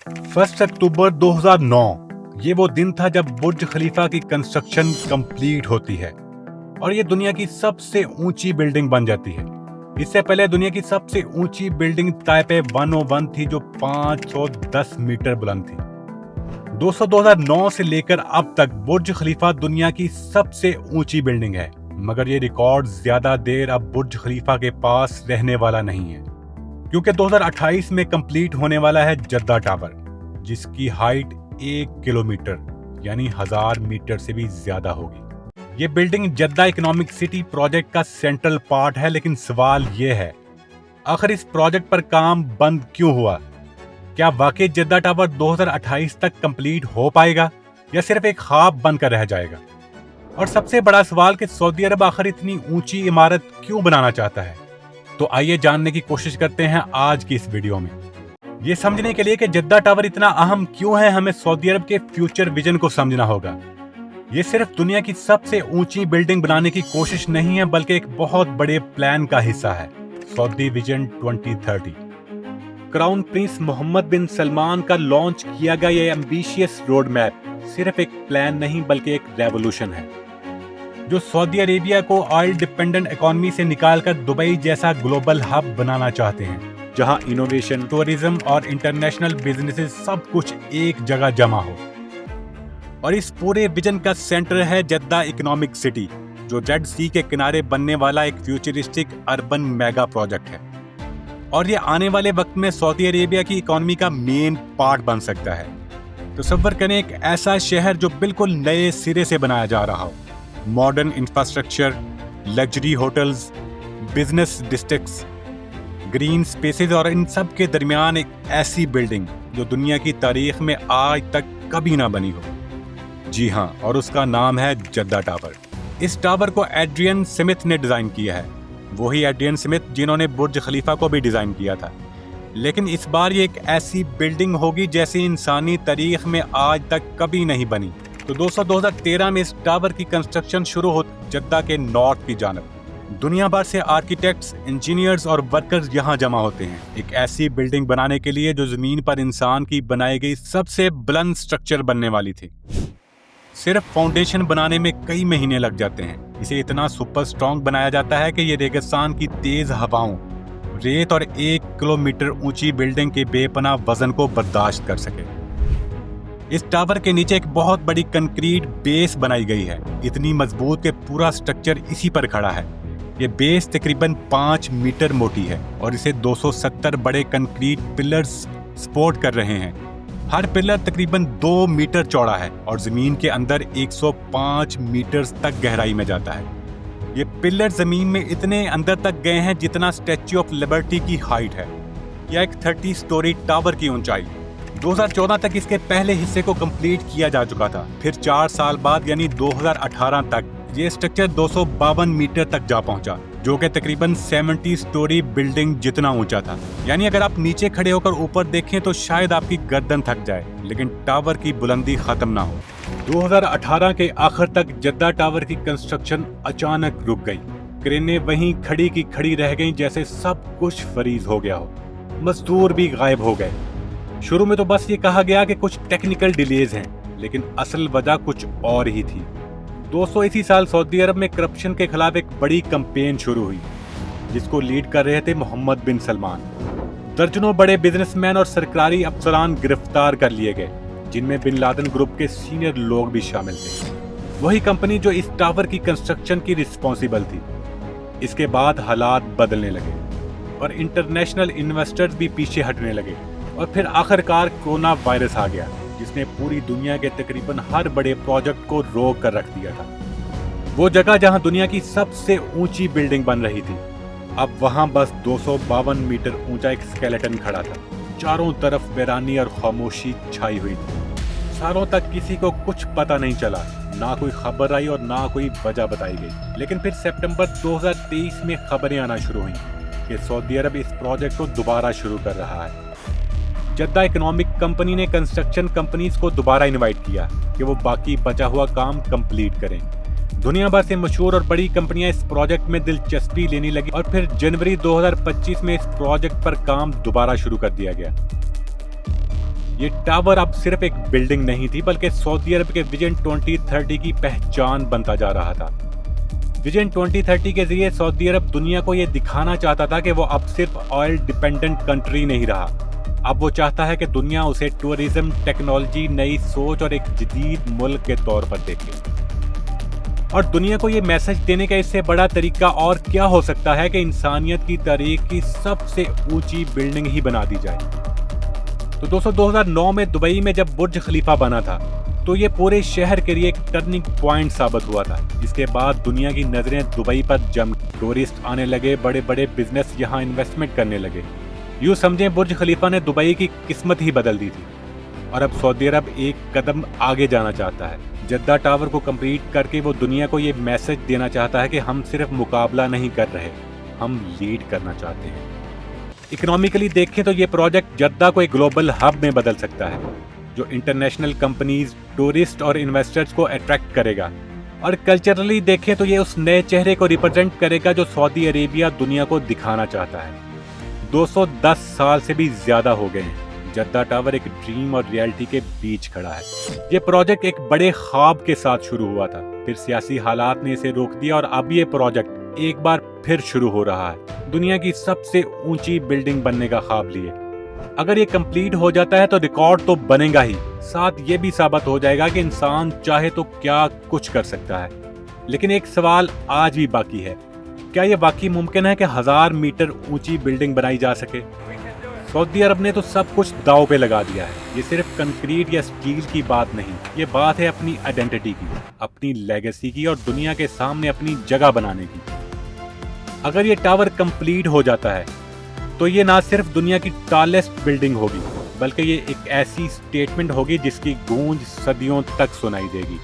1 अक्टूबर 2009 ये वो दिन था जब बुर्ज खलीफा की कंस्ट्रक्शन कंप्लीट होती है और ये दुनिया की सबसे ऊंची बिल्डिंग बन जाती है। इससे पहले दुनिया की सबसे ऊंची बिल्डिंग ताइपे 101 थी जो 510 मीटर बुलंद थी। 2009 से लेकर अब तक बुर्ज खलीफा दुनिया की सबसे ऊंची बिल्डिंग है, मगर ये रिकॉर्ड ज्यादा देर अब बुर्ज खलीफा के पास रहने वाला नहीं है, क्योंकि 2028 में कंप्लीट होने वाला है जद्दा टावर, जिसकी हाइट 1 किलोमीटर यानी 1000 मीटर से भी ज्यादा होगी। ये building Jeddah economic city project का सेंट्रल पार्ट है, लेकिन सवाल ये है, आखिर इस प्रोजेक्ट पर काम बंद क्यों हुआ? क्या वाकई जद्दा टावर 2028 तक कंप्लीट हो पाएगा या सिर्फ एक ख्वाब बनकर रह जाएगा? और सबसे बड़ा सवाल कि सऊदी अरब आखिर इतनी ऊंची इमारत क्यों बनाना चाहता है? तो आइए जानने की कोशिश करते हैं आज की इस वीडियो में। ये समझने के लिए कि जद्दा टावर इतना अहम क्यों है, हमें सऊदी अरब के फ्यूचर विजन को समझना होगा। ये सिर्फ दुनिया की सबसे ऊंची बिल्डिंग बनाने की कोशिश नहीं है, बल्कि एक बहुत बड़े प्लान का हिस्सा है, Saudi vision 2030। Crown prince Mohammed bin Salman का लॉन्च किया गया ये एम्बिशियस रोड मैप सिर्फ एक प्लान नहीं बल्कि एक रेवोल्यूशन है, जो सऊदी अरेबिया को ऑयल डिपेंडेंट इकोनॉमी से निकालकर दुबई जैसा ग्लोबल हब बनाना चाहते हैं, जहां इनोवेशन, टूरिज्म और इंटरनेशनल बिजनेसेस सब कुछ एक जगह जमा हो। और इस पूरे विजन का सेंटर है जद्दा इकोनॉमिक सिटी, जो रेड सी के किनारे बनने वाला एक फ्यूचरिस्टिक अर्बन मेगा प्रोजेक्ट है, और ये आने वाले वक्त में सऊदी अरेबिया की इकोनॉमी का मेन पार्ट बन सकता है। तसव्वुर करें एक ऐसा शहर जो बिल्कुल नए सिरे से बनाया जा रहा हो, modern infrastructure, luxury hotels, business districts, green spaces और इन सब के दरमियान एक ऐसी बिल्डिंग जो दुनिया की तारीख में आज तक कभी ना बनी हो। जी हाँ, और उसका नाम है जद्दा टावर। इस टावर को एड्रियन स्मिथ ने डिजाइन किया है, वही एड्रियन स्मिथ जिन्होंने बुर्ज खलीफा को भी डिजाइन किया था। लेकिन इस बार ये एक ऐसी बिल्डिंग होगी जैसी इंसानी तारीख में आज तक कभी नहीं बनी। तो 2013 में इस टावर की कंस्ट्रक्शन शुरू हो जद्दा के नॉर्थ की जानब। दुनिया भर से आर्किटेक्ट्स, इंजीनियर्स और वर्कर्स यहाँ जमा होते हैं, एक ऐसी बिल्डिंग बनाने के लिए जो जमीन पर इंसान की बनाई गई सबसे बुलंद स्ट्रक्चर बनने वाली थी। सिर्फ फाउंडेशन बनाने में कई महीने लग जाते हैं। इसे इतना सुपर स्ट्रॉन्ग बनाया जाता है कि ये रेगिस्तान की तेज हवाओं, रेत और 1 किलोमीटर ऊंची बिल्डिंग के बेपनाह वजन को बर्दाश्त कर सके। इस टावर के नीचे एक बहुत बड़ी कंक्रीट बेस बनाई गई है, इतनी मजबूत कि पूरा स्ट्रक्चर इसी पर खड़ा है। ये बेस तकरीबन 5 मीटर मोटी है और इसे 270 बड़े कंक्रीट पिलर्स सपोर्ट कर रहे हैं। हर पिलर तकरीबन 2 मीटर चौड़ा है और जमीन के अंदर 105 मीटर तक गहराई में जाता है। ये पिलर जमीन में इतने अंदर तक गए हैं जितना स्टैच्यू ऑफ लिबर्टी की हाइट है, या एक 30 स्टोरी टावर की ऊंचाई। 2014 तक इसके पहले हिस्से को कंप्लीट किया जा चुका था। फिर 4 साल बाद यानी 2018 तक ये स्ट्रक्चर 252 मीटर तक जा पहुंचा, जो कि तकरीबन 70 स्टोरी बिल्डिंग जितना ऊंचा था। यानी अगर आप नीचे खड़े होकर ऊपर देखें तो शायद आपकी गर्दन थक जाए, लेकिन टावर की बुलंदी खत्म ना हो। 2018 के आखिर तक जद्दा टावर की कंस्ट्रक्शन अचानक रुक गई। क्रेनें वहीं खड़ी की खड़ी रह गईं, जैसे सब कुछ फ्रीज हो गया हो। मजदूर भी गायब हो गए। शुरू में तो बस ये कहा गया कि कुछ टेक्निकल डिलेज हैं, लेकिन असल वजह कुछ और ही थी। 200 साल सऊदी अरब में करप्शन के खिलाफ एक बड़ी कैंपेन शुरू हुई, जिसको लीड कर रहे थे मोहम्मद बिन सलमान। दर्जनों बड़े बिजनेसमैन और सरकारी अफसरान गिरफ्तार कर लिए गए, जिनमें बिन लादेन ग्रुप के सीनियर लोग भी शामिल थे, वही कंपनी जो इस टावर की कंस्ट्रक्शन की रिस्पॉन्सिबल थी। इसके बाद हालात बदलने लगे और इंटरनेशनल इन्वेस्टर्स भी पीछे हटने लगे, और फिर आखिरकार कोरोना वायरस आ गया, जिसने पूरी दुनिया के तकरीबन हर बड़े प्रोजेक्ट को रोक कर रख दिया था। वो जगह जहां दुनिया की सबसे ऊंची बिल्डिंग बन रही थी, अब वहां बस 252 मीटर ऊंचा एक स्केलेटन खड़ा था। चारों तरफ वीरानी और खामोशी छाई हुई थी। सालों तक किसी को कुछ पता नहीं चला, ना कोई खबर आई और ना कोई वजह बताई गई। लेकिन फिर सितंबर 2023 में खबरें आना शुरू हुई कि सऊदी अरब इस प्रोजेक्ट को दोबारा शुरू कर रहा है। जद्दा इकोनॉमिक कंपनी ने कंस्ट्रक्शन कंपनीज को दोबारा इनवाइट किया कि वो बाकी बचा हुआ काम कंप्लीट करें। दुनिया भर से मशहूर और बड़ी कंपनियां इस प्रोजेक्ट में दिलचस्पी लेने लगी और फिर जनवरी 2025 में इस प्रोजेक्ट पर काम दोबारा शुरू कर दिया गया। یہ ٹاور اب صرف ایک بلڈنگ نہیں تھی بلکہ سعودی عرب کے ویژن 2030 کی پہچان بنتا جا رہا تھا۔ ویژن 2030 کے ذریعے سعودی عرب دنیا کو یہ دکھانا چاہتا تھا کہ وہ اب صرف آئل ڈیپینڈنٹ کنٹری نہیں رہا، اب وہ چاہتا ہے کہ دنیا اسے ٹورزم، ٹیکنالوجی، نئی سوچ اور ایک جدید ملک کے طور پر دیکھے۔ اور دنیا کو یہ میسج دینے کا اس سے بڑا طریقہ اور کیا ہو سکتا ہے کہ انسانیت کی تاریخ کی سب سے اونچی بلڈنگ ہی بنا دی جائے۔ تو دوستو 2009 میں دبئی میں جب برج خلیفہ بنا تھا تو یہ پورے شہر کے لیے ایک ٹرننگ پوائنٹ ثابت ہوا تھا۔ اس کے بعد دنیا کی نظریں دبئی پر جم، ٹورسٹ آنے لگے، بڑے بڑے بزنس یہاں انویسٹمنٹ کرنے لگے۔ یوں سمجھیں برج خلیفہ نے دبئی کی قسمت ہی بدل دی تھی، اور اب سعودی عرب ایک قدم آگے جانا چاہتا ہے۔ جدہ ٹاور کو کمپلیٹ کر کے وہ دنیا کو یہ میسج دینا چاہتا ہے کہ ہم صرف مقابلہ نہیں کر رہے، ہم لیڈ کرنا چاہتے ہیں۔ اکنامیکلی دیکھیں تو یہ پروجیکٹ جدہ کو ایک گلوبل ہب میں بدل سکتا ہے، جو انٹرنیشنل کمپنیز، ٹورسٹ اور انویسٹرز کو اٹریکٹ کرے گا۔ اور کلچرلی دیکھیں تو یہ اس نئے چہرے کو ریپرزینٹ کرے گا جو سعودی عربیہ دنیا کو دکھانا چاہتا ہے۔ 210 سال سے بھی زیادہ ہو گئے ہیں جدہ ٹاور ایک ڈریم اور ریالٹی کے بیچ کھڑا ہے۔ یہ پروجیکٹ ایک بڑے خواب کے ساتھ شروع ہوا تھا، پھر سیاسی حالات نے اسے روک دیا اور اب یہ پروجیکٹ ایک بار پھر شروع ہو رہا ہے، دنیا کی سب سے اونچی بلڈنگ بننے کا خواب لیے۔ اگر یہ کمپلیٹ ہو جاتا ہے تو ریکارڈ تو بنے گا ہی، ساتھ یہ بھی ثابت ہو جائے گا کہ انسان چاہے تو کیا کچھ کر سکتا ہے۔ لیکن ایک سوال آج بھی باقی ہے، کیا یہ واقعی ممکن ہے کہ 1000 میٹر اونچی بلڈنگ بنائی جا سکے؟ سعودی عرب نے تو سب کچھ داؤ پہ لگا دیا ہے۔ یہ صرف کنکریٹ یا سٹیل کی بات نہیں، یہ بات ہے اپنی آئیڈینٹی کی، اپنی لیگیسی کی اور دنیا کے سامنے اپنی جگہ بنانے کی۔ اگر یہ ٹاور کمپلیٹ ہو جاتا ہے تو یہ نہ صرف دنیا کی ٹالسٹ بلڈنگ ہوگی بلکہ یہ ایک ایسی سٹیٹمنٹ ہوگی جس کی گونج صدیوں تک سنائی دے گی۔